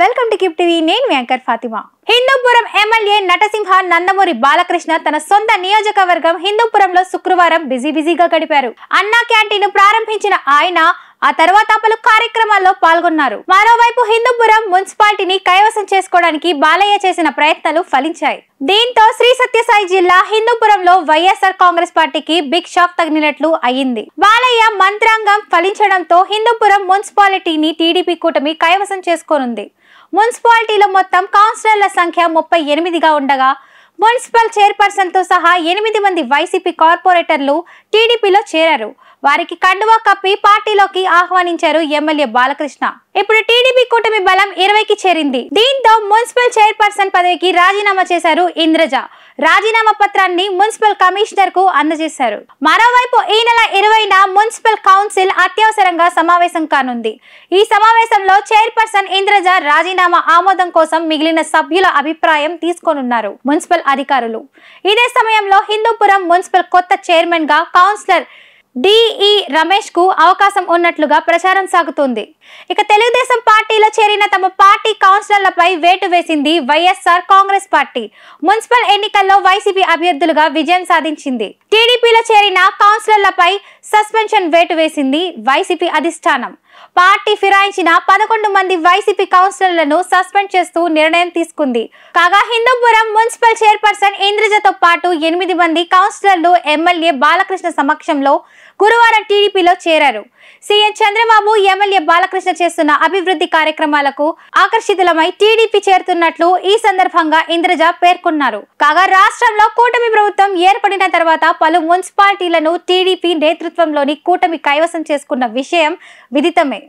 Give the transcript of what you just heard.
Welcome to keep TV. నేను మీ anchor Fatima. Hindupuram MLA నటసింహ నందమూరి బాలకృష్ణ తన సొంత నియోజకవర్గం హిందూపురంలో శుక్రవారం బిజీగా గడిపారు. అన్నా క్యాంటీన్ ప్రారంభించిన ఆయన ఆ తర్వాత పలు కార్యక్రమాల్లో పాల్గొన్నారు. మరోవైపు హిందూపురం మున్సిపాలిటీని కైవసం చేసుకోవడానికి బాలయ్య చేసిన ప్రయత్నాలు ఫలించాయి. దీంతో శ్రీ సత్యసాయి జిల్లా హిందూపురంలో వైఎస్ఆర్ కాంగ్రెస్ పార్టీకి బిగ్ షాక్ తగిలినట్లు అయింది. బాలయ్య మంత్రాంగం ఫలించడంతో హిందూపురం మున్సిపాలిటీని టీడీపీ కూటమి కైవసం చేసుకోనుంది. మున్సిపాలిటీలో మొత్తం కౌన్సిలర్ల సంఖ్య 38గా ఉండగా మున్సిపల్ చైర్పర్సన్ తో సహా 8 మంది వైసీపీ కార్పొరేటర్లు టీడీపీలో చేరారు. వారికి కండువా కప్పి పార్టీలోకి ఆహ్వానించారు ఎమ్మెల్యే బాలకృష్ణ. ఇప్పుడు టీడీపీ కూటమి బలం 20కి చేరింది. దీంతో మున్సిపల్ చైర్పర్సన్ పదవికి రాజీనామా చేశారు ఇంద్రజ. రాజీనామా పత్రాన్ని మున్సిపల్ కమిషనర్ కు అందజేశారు. మరోవైపు ఈ నెల 20న మున్సిపల్ కౌన్సిల్ అత్యవసరంగా సమావేశం కానుంది. ఈ సమావేశంలో చైర్పర్సన్ ఇంద్రజ రాజీనామా ఆమోదం కోసం మిగిలిన సభ్యుల అభిప్రాయం తీసుకోనున్నారు మున్సిపల్ అధికారులు. ఇదే సమయంలో హిందూపురం మున్సిపల్ కొత్త చైర్మన్ గా కౌన్సిలర్ డిఈ రమేష్ కు అవకాశం ఉన్నట్లుగా ప్రచారం సాగుతోంది. ఇక తెలుగుదేశం పార్టీలో చేరిన తమ పార్టీ కౌన్సిలర్లపై వేటు వేసింది వైఎస్ఆర్ కాంగ్రెస్ పార్టీ. మున్సిపల్ ఎన్నికల్లో వైసీపీ అభ్యర్థులుగా విజయం సాధించింది. టీడీపీలో చేరిన కౌన్సిలర్లపై సస్పెన్షన్ వేటు వేసింది వైసీపీ అధిష్టానం. పార్టీ ఫిరాయించిన 11 మంది వైసీపీ కౌన్సిలర్లను సస్పెండ్ చేస్తూ నిర్ణయం తీసుకుంది. కాగా హిందూపురం మున్సిపల్ చైర్పర్సన్ ఇంద్రజతో పాటు 8 మంది కౌన్సిలర్లు ఎమ్మెల్యే బాలకృష్ణ సమక్షంలో గురువారం టీడీపీలో చేరారు. సీఎం చంద్రబాబు ఎమ్మెల్యే బాలకృష్ణ చేస్తున్న అభివృద్ధి కార్యక్రమాలకు ఆకర్షితులమై టీడీపీ చేరుతున్నట్లు ఈ సందర్భంగా ఇంద్రజ పేర్కొన్నారు. కాగా రాష్ట్రంలో కూటమి ప్రభుత్వం ఏర్పడిన తర్వాత పలు మున్సిపాలిటీలను టీడీపీ నేతృత్వంలోని కూటమి కైవసం చేసుకున్న విషయం విదితమే.